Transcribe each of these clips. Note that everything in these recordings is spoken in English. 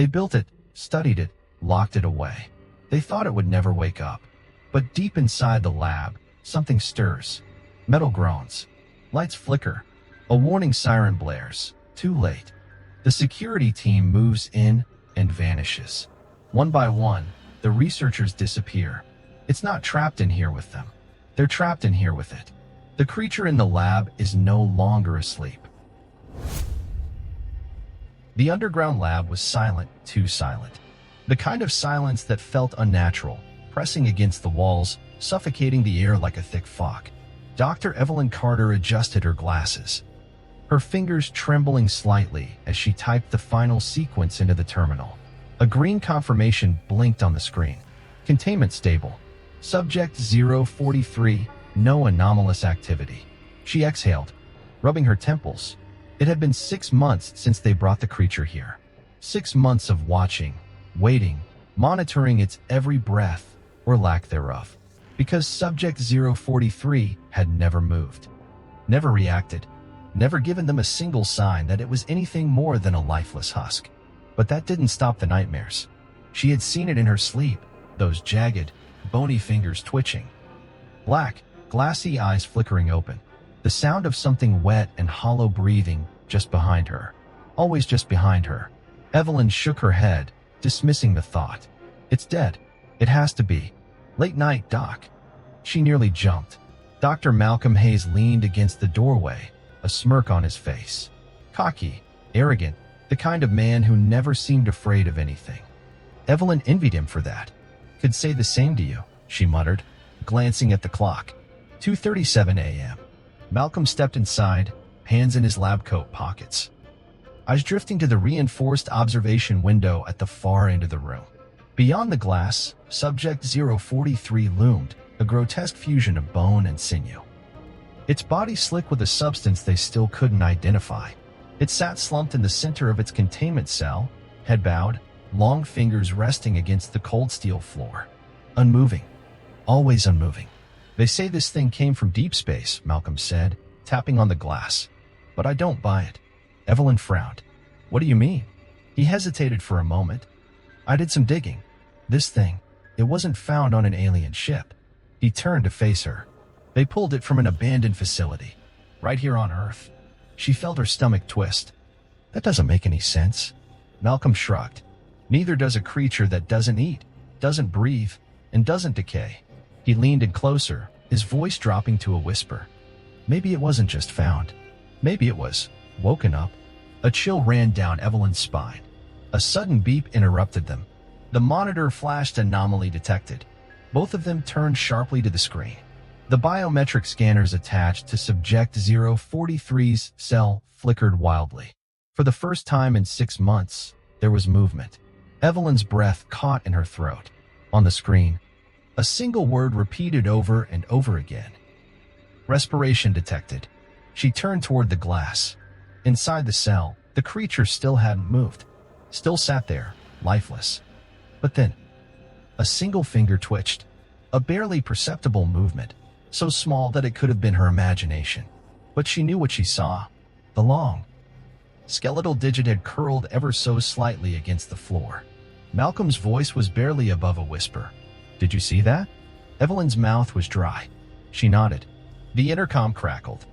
They built it, studied it, locked it away. They thought it would never wake up. But deep inside the lab, something stirs. Metal groans. Lights flicker. A warning siren blares. Too late. The security team moves in and vanishes. One by one, the researchers disappear. It's not trapped in here with them. They're trapped in here with it. The creature in the lab is no longer asleep. The underground lab was silent, too silent. The kind of silence that felt unnatural, pressing against the walls, suffocating the air like a thick fog. Dr. Evelyn Carter adjusted her glasses, her fingers trembling slightly as she typed the final sequence into the terminal. A green confirmation blinked on the screen. Containment stable. Subject 043, no anomalous activity. She exhaled, rubbing her temples. It had been 6 months since they brought the creature here. 6 months of watching, waiting, monitoring its every breath, or lack thereof. Because Subject 043 had never moved, never reacted, never given them a single sign that it was anything more than a lifeless husk. But that didn't stop the nightmares. She had seen it in her sleep, those jagged, bony fingers twitching. Black, glassy eyes flickering open. The sound of something wet and hollow breathing just behind her. Always just behind her. Evelyn shook her head, dismissing the thought. It's dead. It has to be. Late night, Doc. She nearly jumped. Dr. Malcolm Hayes leaned against the doorway, a smirk on his face. Cocky, arrogant, the kind of man who never seemed afraid of anything. Evelyn envied him for that. Could say the same to you, she muttered, glancing at the clock. 2:37 a.m. Malcolm stepped inside, hands in his lab coat pockets. Eyes drifting to the reinforced observation window at the far end of the room. Beyond the glass, Subject 043 loomed, a grotesque fusion of bone and sinew. Its body slick with a substance they still couldn't identify. It sat slumped in the center of its containment cell, head bowed, long fingers resting against the cold steel floor. Unmoving. Always unmoving. They say this thing came from deep space, Malcolm said, tapping on the glass. But I don't buy it. Evelyn frowned. What do you mean? He hesitated for a moment. I did some digging. This thing, it wasn't found on an alien ship. He turned to face her. They pulled it from an abandoned facility, right here on Earth. She felt her stomach twist. That doesn't make any sense. Malcolm shrugged. Neither does a creature that doesn't eat, doesn't breathe, and doesn't decay. He leaned in closer, his voice dropping to a whisper. Maybe it wasn't just found. Maybe it was woken up. A chill ran down Evelyn's spine. A sudden beep interrupted them. The monitor flashed anomaly detected. Both of them turned sharply to the screen. The biometric scanners attached to Subject 043's cell flickered wildly. For the first time in 6 months, there was movement. Evelyn's breath caught in her throat. On the screen, a single word repeated over and over again. Respiration detected. She turned toward the glass. Inside the cell, the creature still hadn't moved. Still sat there, lifeless. But then, a single finger twitched. A barely perceptible movement, so small that it could have been her imagination. But she knew what she saw. The long, skeletal digit had curled ever so slightly against the floor. Malcolm's voice was barely above a whisper. Did you see that? Evelyn's mouth was dry. She nodded. The intercom crackled.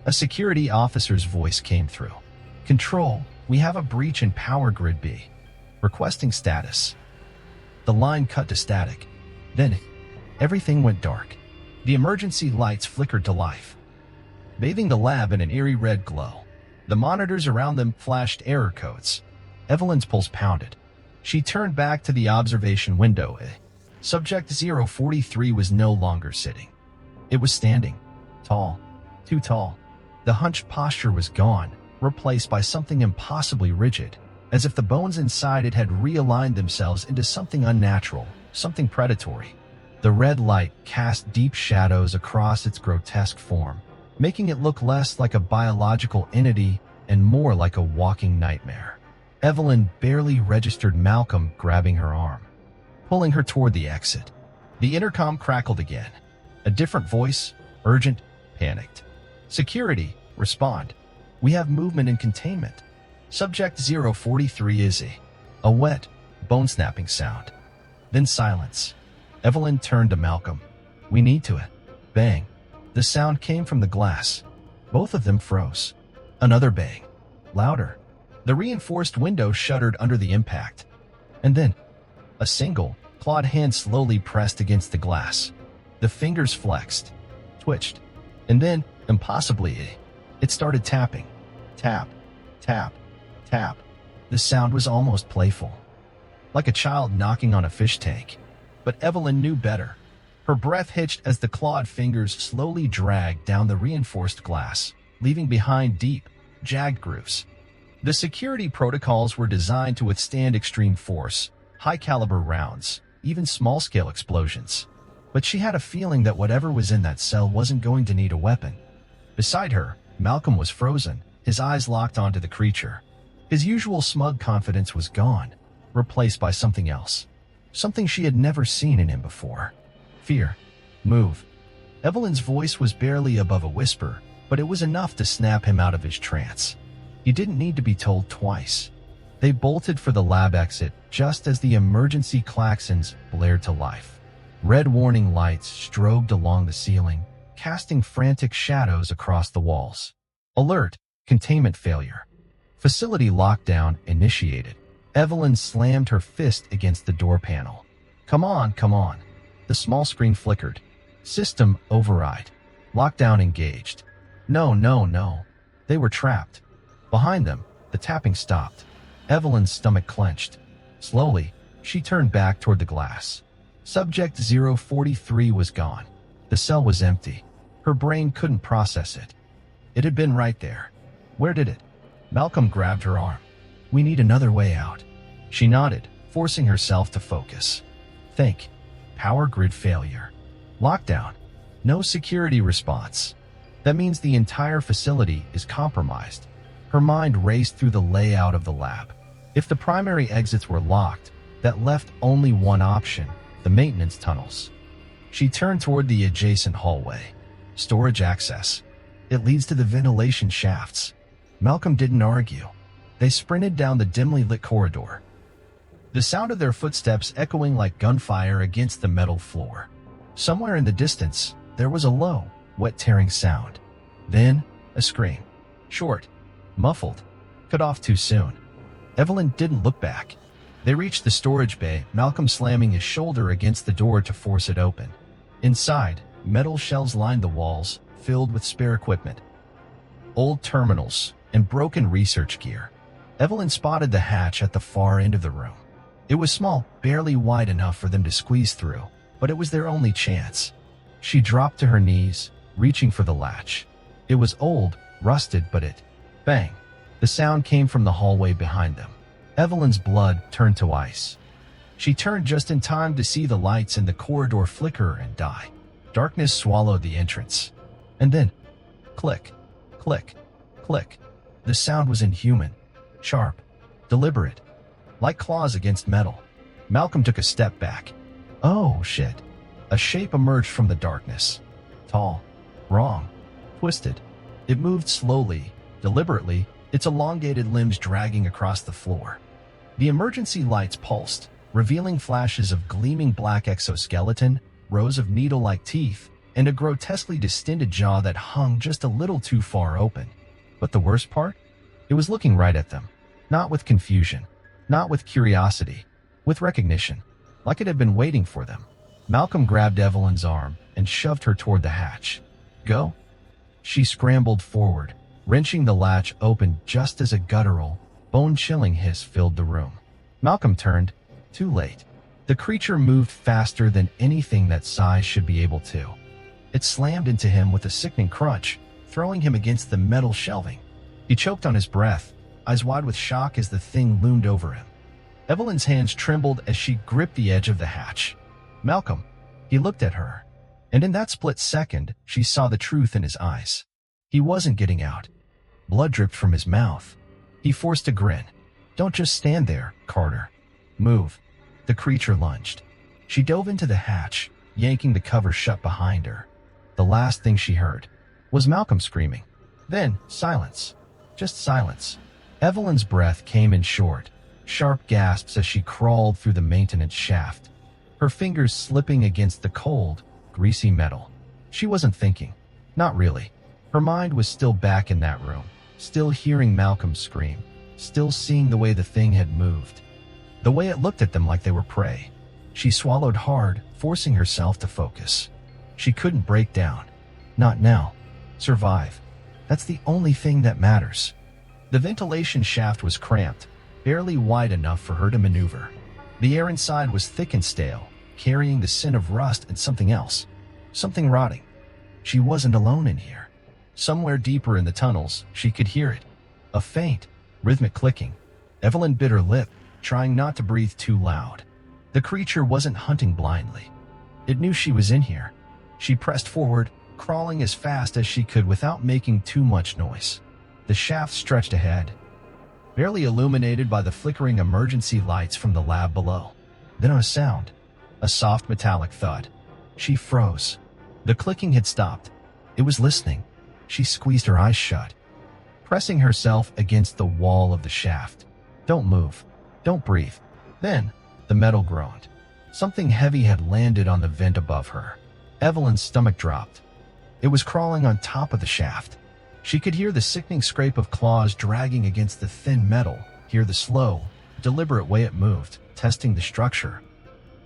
A security officer's voice came through. Control, we have a breach in power grid B. Requesting status. The line cut to static. Then, everything went dark. The emergency lights flickered to life, bathing the lab in an eerie red glow. The monitors around them flashed error codes. Evelyn's pulse pounded. She turned back to the observation window. Subject 043 was no longer sitting. It was standing. Tall. Too tall. The hunched posture was gone, replaced by something impossibly rigid, as if the bones inside it had realigned themselves into something unnatural, something predatory. The red light cast deep shadows across its grotesque form, making it look less like a biological entity and more like a walking nightmare. Evelyn barely registered Malcolm grabbing her arm, pulling her toward the exit. The intercom crackled again. A different voice, urgent, panicked. Security, respond. We have movement and containment. Subject 043 is A wet, bone-snapping sound. Then silence. Evelyn turned to Malcolm. "We need to it." Bang. The sound came from the glass. Both of them froze. Another bang. Louder. The reinforced window shuddered under the impact. And then, a single, clawed hand slowly pressed against the glass. The fingers flexed, twitched, and then, impossibly, it started tapping. Tap, tap, tap. The sound was almost playful, like a child knocking on a fish tank. But Evelyn knew better. Her breath hitched as the clawed fingers slowly dragged down the reinforced glass, leaving behind deep, jagged grooves. The security protocols were designed to withstand extreme force, high-caliber rounds, even small-scale explosions. But she had a feeling that whatever was in that cell wasn't going to need a weapon. Beside her, Malcolm was frozen, his eyes locked onto the creature. His usual smug confidence was gone, replaced by something else. Something she had never seen in him before. Fear. Move. Evelyn's voice was barely above a whisper, but it was enough to snap him out of his trance. He didn't need to be told twice. They bolted for the lab exit just as the emergency klaxons blared to life. Red warning lights strobed along the ceiling, casting frantic shadows across the walls. Alert! Containment failure. Facility lockdown initiated. Evelyn slammed her fist against the door panel. Come on, come on. The small screen flickered. System override. Lockdown engaged. No, no, no. They were trapped. Behind them, the tapping stopped. Evelyn's stomach clenched. Slowly, she turned back toward the glass. Subject 043 was gone. The cell was empty. Her brain couldn't process it. It had been right there. Where did it? Malcolm grabbed her arm. We need another way out. She nodded, forcing herself to focus. Think. Power grid failure. Lockdown. No security response. That means the entire facility is compromised. Her mind raced through the layout of the lab. If the primary exits were locked, that left only one option, the maintenance tunnels. She turned toward the adjacent hallway. Storage access. It leads to the ventilation shafts. Malcolm didn't argue. They sprinted down the dimly lit corridor, the sound of their footsteps echoing like gunfire against the metal floor. Somewhere in the distance, there was a low, wet tearing sound. Then, a scream. Short, muffled, cut off too soon. Evelyn didn't look back. They reached the storage bay, Malcolm slamming his shoulder against the door to force it open. Inside, metal shelves lined the walls, filled with spare equipment. Old terminals and broken research gear. Evelyn spotted the hatch at the far end of the room. It was small, barely wide enough for them to squeeze through, but it was their only chance. She dropped to her knees, reaching for the latch. It was old, rusted, but it... Bang! The sound came from the hallway behind them. Evelyn's blood turned to ice. She turned just in time to see the lights in the corridor flicker and die. Darkness swallowed the entrance. And then, click, click, click. The sound was inhuman, sharp, deliberate, like claws against metal. Malcolm took a step back. Oh, shit. A shape emerged from the darkness. Tall, wrong, twisted. It moved slowly, deliberately, its elongated limbs dragging across the floor. The emergency lights pulsed, revealing flashes of gleaming black exoskeleton, rows of needle-like teeth, and a grotesquely distended jaw that hung just a little too far open. But the worst part? It was looking right at them. Not with confusion, not with curiosity, with recognition, like it had been waiting for them. Malcolm grabbed Evelyn's arm and shoved her toward the hatch. Go? She scrambled forward, wrenching the latch open just as a guttural, bone-chilling hiss filled the room. Malcolm turned, too late. The creature moved faster than anything that size should be able to. It slammed into him with a sickening crunch, throwing him against the metal shelving. He choked on his breath, eyes wide with shock as the thing loomed over him. Evelyn's hands trembled as she gripped the edge of the hatch. Malcolm. He looked at her, and in that split second, she saw the truth in his eyes. He wasn't getting out. Blood dripped from his mouth. He forced a grin. Don't just stand there, Carter. Move. The creature lunged. She dove into the hatch, yanking the cover shut behind her. The last thing she heard was Malcolm screaming. Then, silence. Just silence. Evelyn's breath came in short, Sharp gasps as she crawled through the maintenance shaft, her fingers slipping against the cold, greasy metal. She wasn't thinking. Not really. Her mind was still back in that room, still hearing Malcolm scream, still seeing the way the thing had moved, the way it looked at them like they were prey. She swallowed hard, forcing herself to focus. She couldn't break down. Not now. Survive. That's the only thing that matters. The ventilation shaft was cramped, barely wide enough for her to maneuver. The air inside was thick and stale, carrying the scent of rust and something else. Something rotting. She wasn't alone in here. Somewhere deeper in the tunnels, she could hear it. A faint, rhythmic clicking. Evelyn bit her lip, trying not to breathe too loud. The creature wasn't hunting blindly. It knew she was in here. She pressed forward, crawling as fast as she could without making too much noise. The shaft stretched ahead, barely illuminated by the flickering emergency lights from the lab below. Then a sound, a soft metallic thud. She froze. The clicking had stopped. It was listening. She squeezed her eyes shut, pressing herself against the wall of the shaft. Don't move. Don't breathe. Then, the metal groaned. Something heavy had landed on the vent above her. Evelyn's stomach dropped. It was crawling on top of the shaft. She could hear the sickening scrape of claws dragging against the thin metal, hear the slow, deliberate way it moved, testing the structure,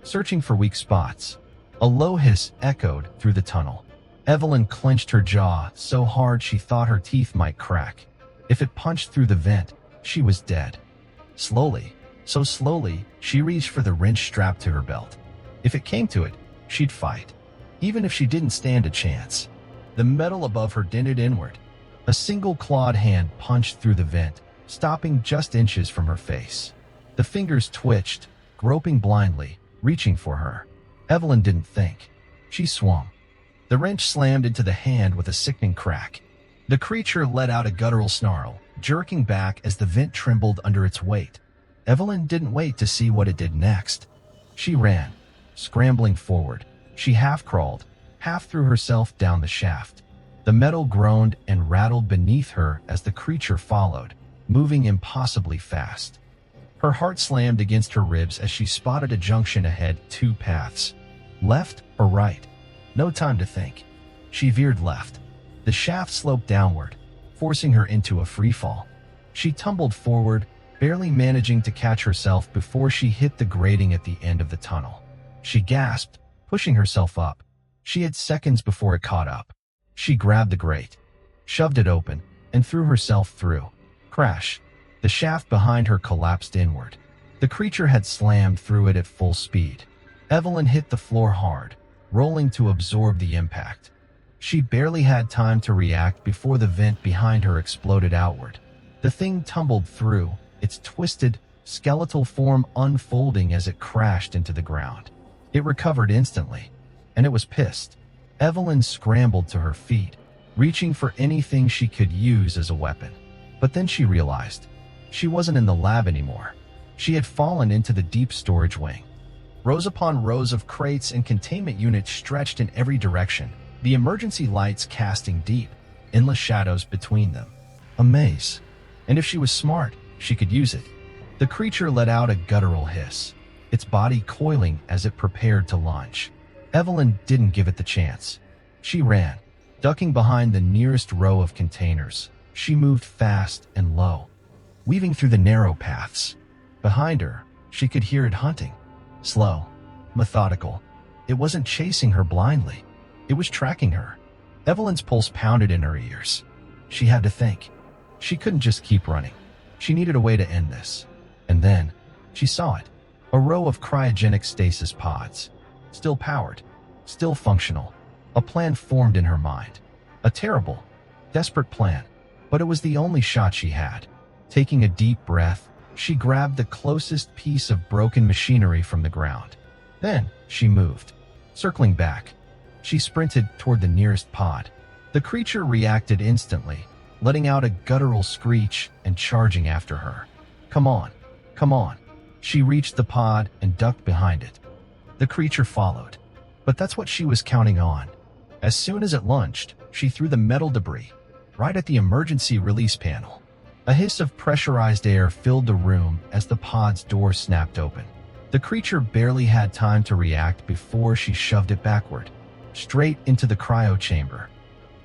searching for weak spots. A low hiss echoed through the tunnel. Evelyn clenched her jaw so hard she thought her teeth might crack. If it punched through the vent, she was dead. Slowly, so slowly, she reached for the wrench strapped to her belt. If it came to it, she'd fight, even if she didn't stand a chance. The metal above her dented inward. A single clawed hand punched through the vent, stopping just inches from her face. The fingers twitched, groping blindly, reaching for her. Evelyn didn't think. She swung. The wrench slammed into the hand with a sickening crack. The creature let out a guttural snarl, jerking back as the vent trembled under its weight. Evelyn didn't wait to see what it did next. She ran, scrambling forward. She half-crawled, half threw herself down the shaft. The metal groaned and rattled beneath her as the creature followed, moving impossibly fast. Her heart slammed against her ribs as she spotted a junction ahead, two paths. Left or right? No time to think. She veered left. The shaft sloped downward, forcing her into a free fall. She tumbled forward, barely managing to catch herself before she hit the grating at the end of the tunnel. She gasped, pushing herself up. She had seconds before it caught up. She grabbed the grate, shoved it open, and threw herself through. Crash. The shaft behind her collapsed inward. The creature had slammed through it at full speed. Evelyn hit the floor hard, rolling to absorb the impact. She barely had time to react before the vent behind her exploded outward. The thing tumbled through, its twisted, skeletal form unfolding as it crashed into the ground. It recovered instantly, and it was pissed. Evelyn scrambled to her feet, reaching for anything she could use as a weapon. But then she realized she wasn't in the lab anymore. She had fallen into the deep storage wing. Rows upon rows of crates and containment units stretched in every direction, the emergency lights casting deep, endless shadows between them. A maze. And if she was smart, she could use it. The creature let out a guttural hiss, its body coiling as it prepared to launch. Evelyn didn't give it the chance. She ran, ducking behind the nearest row of containers. She moved fast and low, weaving through the narrow paths. Behind her, she could hear it hunting. Slow, methodical. It wasn't chasing her blindly. It was tracking her. Evelyn's pulse pounded in her ears. She had to think. She couldn't just keep running. She needed a way to end this. And then, she saw it. A row of cryogenic stasis pods. Still powered. Still functional. A plan formed in her mind. A terrible, desperate plan. But it was the only shot she had. Taking a deep breath, she grabbed the closest piece of broken machinery from the ground. Then, she moved. Circling back, she sprinted toward the nearest pod. The creature reacted instantly, letting out a guttural screech and charging after her. Come on, come on. She reached the pod and ducked behind it. The creature followed. But that's what she was counting on. As soon as it lunged, she threw the metal debris right at the emergency release panel. A hiss of pressurized air filled the room as the pod's door snapped open. The creature barely had time to react before she shoved it backward, straight into the cryo chamber.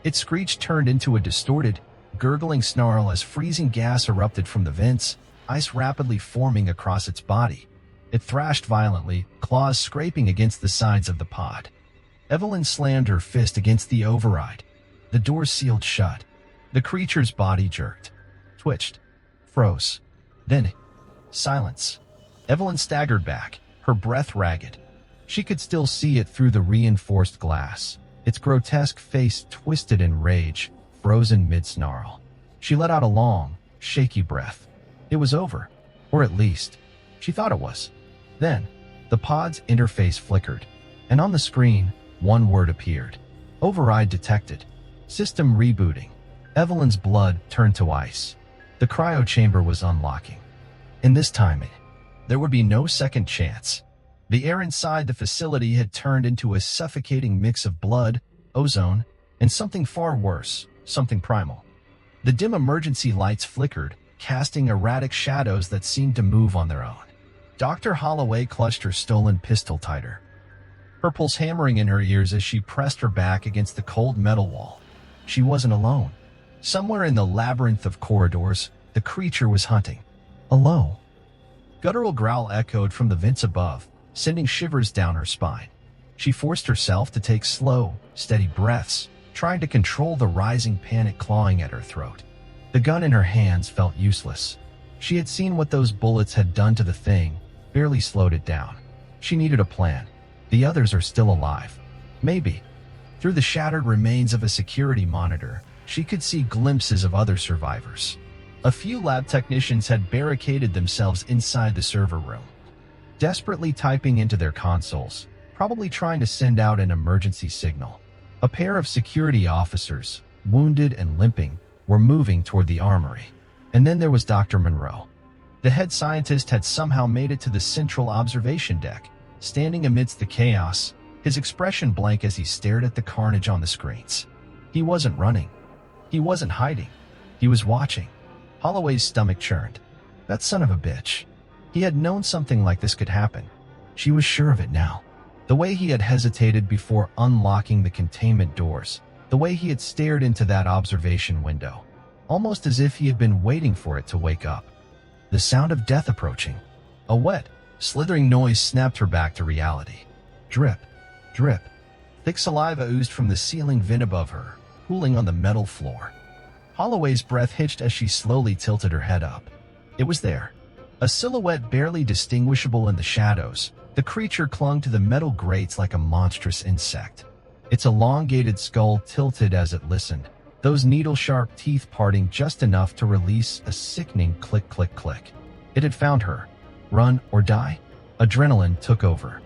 Its screech turned into a distorted, gurgling snarl as freezing gas erupted from the vents, ice rapidly forming across its body. It thrashed violently, claws scraping against the sides of the pod. Evelyn slammed her fist against the override. The door sealed shut. The creature's body jerked, twitched, froze. Then, silence. Evelyn staggered back, her breath ragged. She could still see it through the reinforced glass, its grotesque face twisted in rage, frozen mid-snarl. She let out a long, shaky breath. It was over, or at least, she thought it was. Then, the pod's interface flickered, and on the screen, one word appeared. Override detected. System rebooting. Evelyn's blood turned to ice. The cryo chamber was unlocking. And this time, there would be no second chance. The air inside the facility had turned into a suffocating mix of blood, ozone, and something far worse, something primal. The dim emergency lights flickered, casting erratic shadows that seemed to move on their own. Dr. Holloway clutched her stolen pistol tighter, her pulse hammering in her ears as she pressed her back against the cold metal wall. She wasn't alone. Somewhere in the labyrinth of corridors, the creature was hunting. A low, guttural growl echoed from the vents above, sending shivers down her spine. She forced herself to take slow, steady breaths, trying to control the rising panic clawing at her throat. The gun in her hands felt useless. She had seen what those bullets had done to the thing, barely slowed it down. She needed a plan. The others are still alive. Maybe. Through the shattered remains of a security monitor, she could see glimpses of other survivors. A few lab technicians had barricaded themselves inside the server room, desperately typing into their consoles, probably trying to send out an emergency signal. A pair of security officers, wounded and limping, were moving toward the armory. And then there was Dr. Monroe. The head scientist had somehow made it to the central observation deck, standing amidst the chaos, his expression blank as he stared at the carnage on the screens. He wasn't running. He wasn't hiding. He was watching. Holloway's stomach churned. That son of a bitch. He had known something like this could happen. She was sure of it now. The way he had hesitated before unlocking the containment doors, the way he had stared into that observation window, almost as if he had been waiting for it to wake up. The sound of death approaching. A wet, slithering noise snapped her back to reality. Drip, drip. Thick saliva oozed from the ceiling vent above her, pooling on the metal floor. Holloway's breath hitched as she slowly tilted her head up. It was there. A silhouette barely distinguishable in the shadows. The creature clung to the metal grates like a monstrous insect. Its elongated skull tilted as it listened, those needle-sharp teeth parting just enough to release a sickening click, click, click. It had found her. Run or die? Adrenaline took over.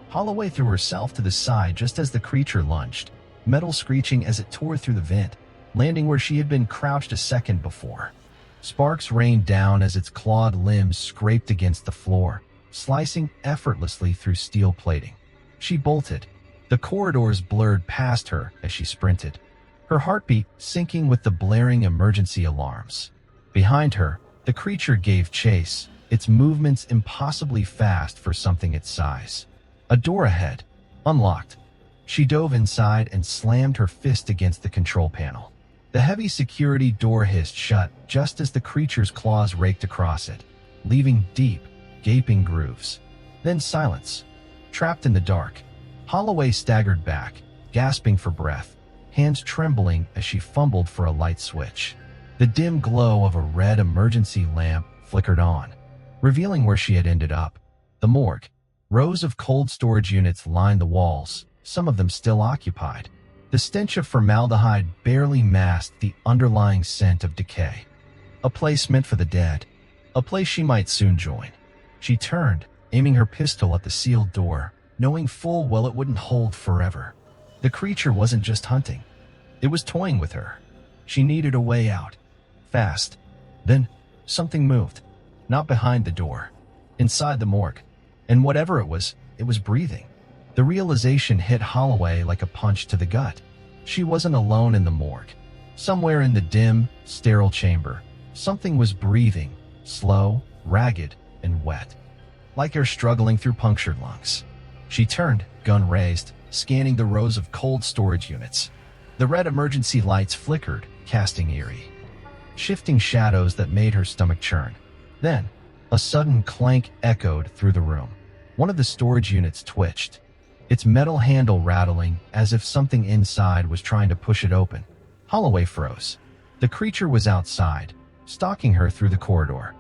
Holloway threw herself to the side just as the creature lunged, metal screeching as it tore through the vent, landing where she had been crouched a second before. Sparks rained down as its clawed limbs scraped against the floor, slicing effortlessly through steel plating. She bolted. The corridors blurred past her as she sprinted, her heartbeat syncing with the blaring emergency alarms. Behind her, the creature gave chase, its movements impossibly fast for something its size. A door ahead, unlocked. She dove inside and slammed her fist against the control panel. The heavy security door hissed shut just as the creature's claws raked across it, leaving deep, gaping grooves. Then silence. Trapped in the dark, Holloway staggered back, gasping for breath, hands trembling as she fumbled for a light switch. The dim glow of a red emergency lamp flickered on, revealing where she had ended up. The morgue. Rows of cold storage units lined the walls, some of them still occupied. The stench of formaldehyde barely masked the underlying scent of decay. A place meant for the dead. A place she might soon join. She turned, aiming her pistol at the sealed door, knowing full well it wouldn't hold forever. The creature wasn't just hunting. It was toying with her. She needed a way out. Fast. Then, something moved. Not behind the door. Inside the morgue. And whatever it was breathing. The realization hit Holloway like a punch to the gut. She wasn't alone in the morgue. Somewhere in the dim, sterile chamber, Something was breathing, slow, ragged, and wet, like air struggling through punctured lungs. She turned, gun raised, scanning the rows of cold storage units. The red emergency lights flickered, casting eerie, shifting shadows that made her stomach churn. Then, a sudden clank echoed through the room. One of the storage units twitched, its metal handle rattling as if something inside was trying to push it open. Holloway froze. The creature was outside, stalking her through the corridor.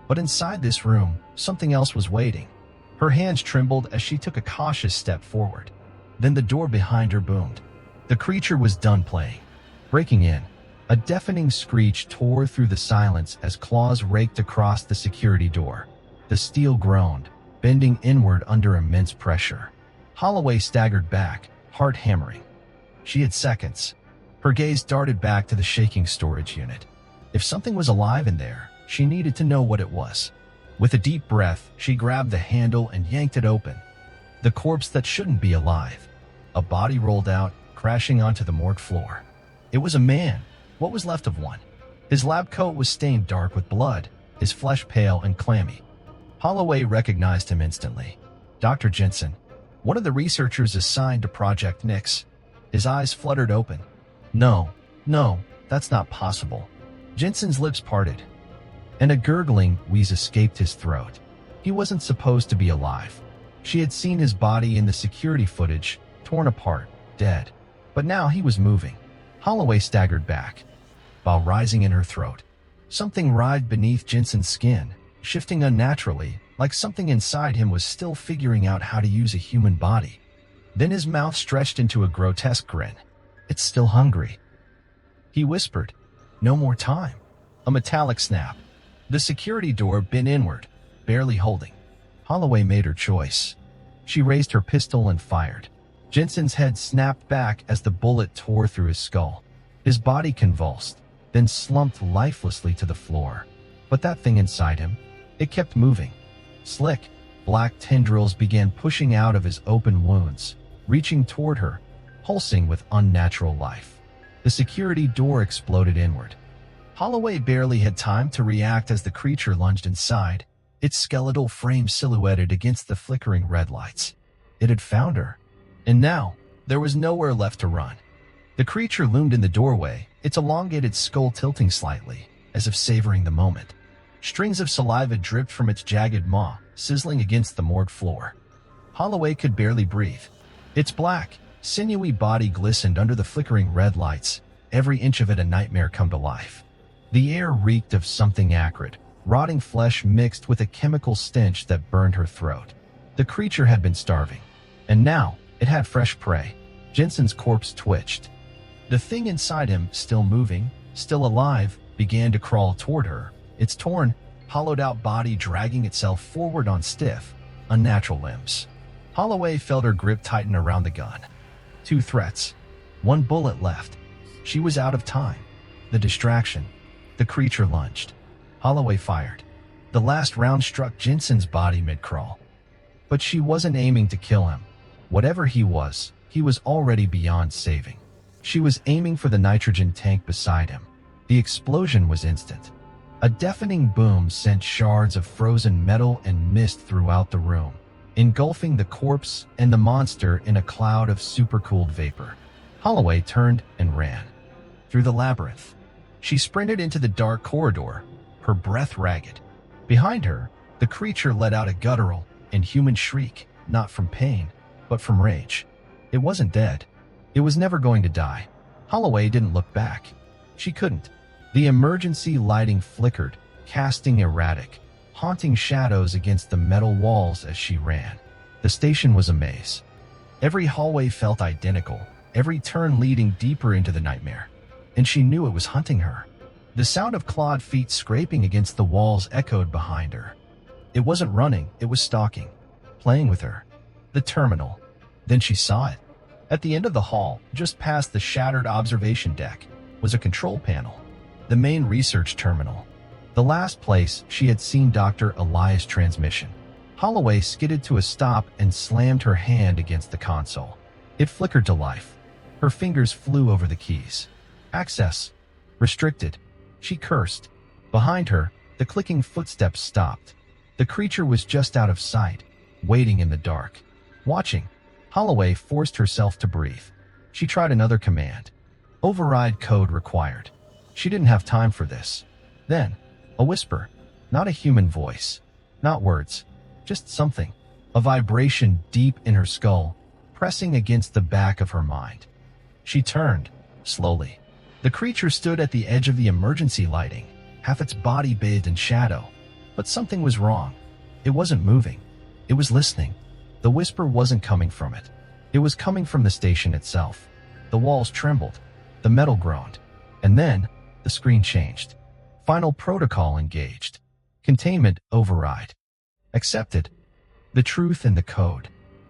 But inside this room, something else was waiting. Her hands trembled as she took a cautious step forward. Then the door behind her boomed. The creature was done playing. Breaking in, a deafening screech tore through the silence as claws raked across the security door. The steel groaned, bending inward under immense pressure. Holloway staggered back, heart hammering. She had seconds. Her gaze darted back to the shaking storage unit. If something was alive in there, she needed to know what it was. With a deep breath, she grabbed the handle and yanked it open. The corpse that shouldn't be alive. A body rolled out, crashing onto the morgue floor. It was a man, what was left of one. His lab coat was stained dark with blood, his flesh pale and clammy. Holloway recognized him instantly. Dr. Jensen, one of the researchers assigned to Project Nyx. His eyes fluttered open. No, that's not possible. Jensen's lips parted, and a gurgling wheeze escaped his throat. He wasn't supposed to be alive. She had seen his body in the security footage, torn apart, dead. But now he was moving. Holloway staggered back, while rising in her throat. Something writhed beneath Jensen's skin, shifting unnaturally, like something inside him was still figuring out how to use a human body. Then his mouth stretched into a grotesque grin. It's still hungry. He whispered, no more time. A metallic snap. The security door bent inward, barely holding. Holloway made her choice. She raised her pistol and fired. Jensen's head snapped back as the bullet tore through his skull. His body convulsed, then slumped lifelessly to the floor. But that thing inside him, it kept moving. Slick, black tendrils began pushing out of his open wounds, reaching toward her, pulsing with unnatural life. The security door exploded inward. Holloway barely had time to react as the creature lunged inside, its skeletal frame silhouetted against the flickering red lights. It had found her. And now, there was nowhere left to run. The creature loomed in the doorway, its elongated skull tilting slightly, as if savoring the moment. Strings of saliva dripped from its jagged maw, sizzling against the morgue floor. Holloway could barely breathe. Its black, sinewy body glistened under the flickering red lights, every inch of it a nightmare come to life. The air reeked of something acrid, rotting flesh mixed with a chemical stench that burned her throat. The creature had been starving, and now it had fresh prey. Jensen's corpse twitched. The thing inside him, still moving, still alive, began to crawl toward her, its torn, hollowed-out body dragging itself forward on stiff, unnatural limbs. Holloway felt her grip tighten around the gun. 2 threats. 1 bullet left. She was out of time. The distraction. The creature lunged. Holloway fired. The last round struck Jensen's body mid-crawl. But she wasn't aiming to kill him. Whatever he was already beyond saving. She was aiming for the nitrogen tank beside him. The explosion was instant. A deafening boom sent shards of frozen metal and mist throughout the room, engulfing the corpse and the monster in a cloud of supercooled vapor. Holloway turned and ran. Through the labyrinth. She sprinted into the dark corridor, her breath ragged. Behind her, the creature let out a guttural, inhuman shriek, not from pain, but from rage. It wasn't dead. It was never going to die. Holloway didn't look back. She couldn't. The emergency lighting flickered, casting erratic, haunting shadows against the metal walls as she ran. The station was a maze. Every hallway felt identical, every turn leading deeper into the nightmare. And she knew it was hunting her. The sound of clawed feet scraping against the walls echoed behind her. It wasn't running, it was stalking, playing with her. The terminal. Then she saw it. At the end of the hall, just past the shattered observation deck, was a control panel. The main research terminal. The last place she had seen Dr. Elias' transmission. Holloway skidded to a stop and slammed her hand against the console. It flickered to life. Her fingers flew over the keys. Access. Restricted. She cursed. Behind her, the clicking footsteps stopped. The creature was just out of sight, waiting in the dark. Watching, Holloway forced herself to breathe. She tried another command. Override code required. She didn't have time for this. Then, a whisper. Not a human voice. Not words. Just something. A vibration deep in her skull, pressing against the back of her mind. She turned, slowly. The creature stood at the edge of the emergency lighting, half its body bathed in shadow. But something was wrong. It wasn't moving. It was listening. The whisper wasn't coming from it. It was coming from the station itself. The walls trembled. The metal groaned. And then, the screen changed. Final protocol engaged. Containment override. Accepted. The truth in the code.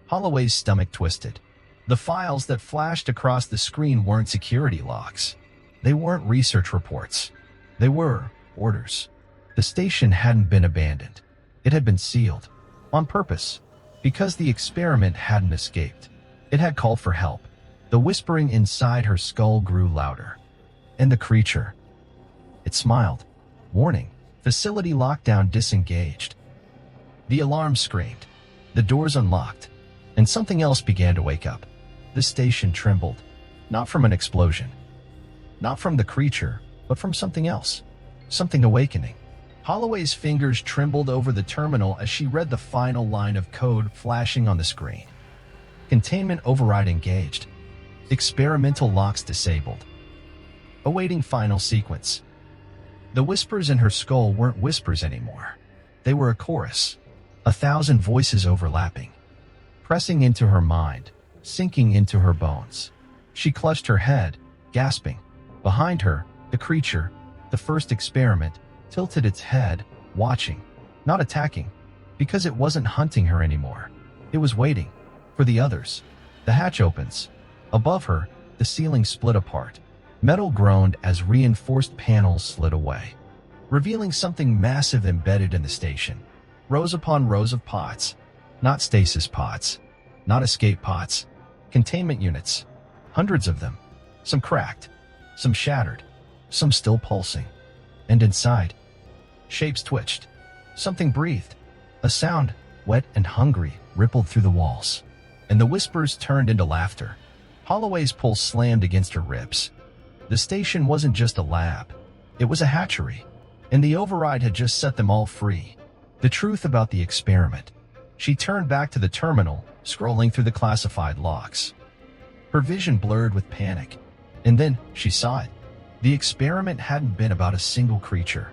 Holloway's stomach twisted. The files that flashed across the screen weren't security logs. They weren't research reports. They were orders. The station hadn't been abandoned. It had been sealed. On purpose. Because the experiment hadn't escaped. It had called for help. The whispering inside her skull grew louder. And the creature. It smiled. Warning. Facility lockdown disengaged. The alarm screamed. The doors unlocked. And something else began to wake up. The station trembled. Not from an explosion. Not from the creature, but from something else. Something awakening. Holloway's fingers trembled over the terminal as she read the final line of code flashing on the screen. Containment override engaged. Experimental locks disabled. Awaiting final sequence. The whispers in her skull weren't whispers anymore. They were a chorus. 1,000 voices overlapping. Pressing into her mind, sinking into her bones. She clutched her head, gasping. Behind her, the creature, the first experiment, tilted its head, watching, not attacking, because it wasn't hunting her anymore. It was waiting for the others. The hatch opens. Above her, the ceiling split apart. Metal groaned as reinforced panels slid away, revealing something massive embedded in the station. Rows upon rows of pods. Not stasis pods. Not escape pods. Containment units. Hundreds of them. Some cracked. Some shattered. Some still pulsing. And inside, shapes twitched. Something breathed. A sound, wet and hungry, rippled through the walls. And the whispers turned into laughter. Holloway's pulse slammed against her ribs. The station wasn't just a lab. It was a hatchery. And the override had just set them all free. The truth about the experiment. She turned back to the terminal, scrolling through the classified logs. Her vision blurred with panic. And then, she saw it. The experiment hadn't been about a single creature.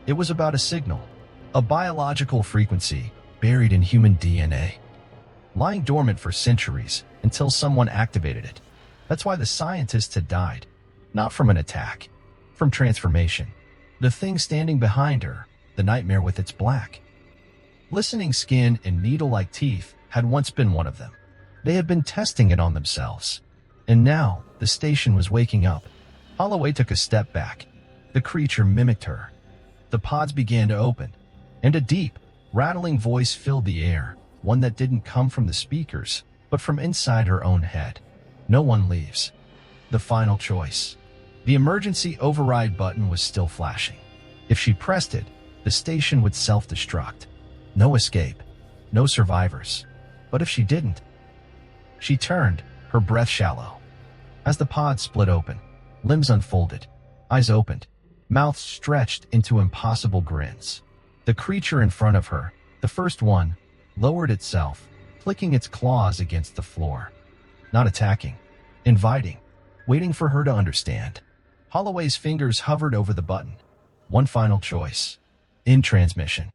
It was about a signal. A biological frequency, buried in human DNA. Lying dormant for centuries, until someone activated it. That's why the scientists had died. Not from an attack. From transformation. The thing standing behind her, the nightmare with its black, listening skin and needle-like teeth, had once been one of them. They had been testing it on themselves. And now, the station was waking up. Holloway took a step back. The creature mimicked her. The pods began to open, and a deep, rattling voice filled the air, one that didn't come from the speakers, but from inside her own head. No one leaves. The final choice. The emergency override button was still flashing. If she pressed it, the station would self-destruct. No escape. No survivors. But if she didn't? She turned, her breath shallow. As the pod split open, limbs unfolded, eyes opened, mouth stretched into impossible grins. The creature in front of her, the first one, lowered itself, flicking its claws against the floor. Not attacking. Inviting. Waiting for her to understand. Holloway's fingers hovered over the button. One final choice. In transmission.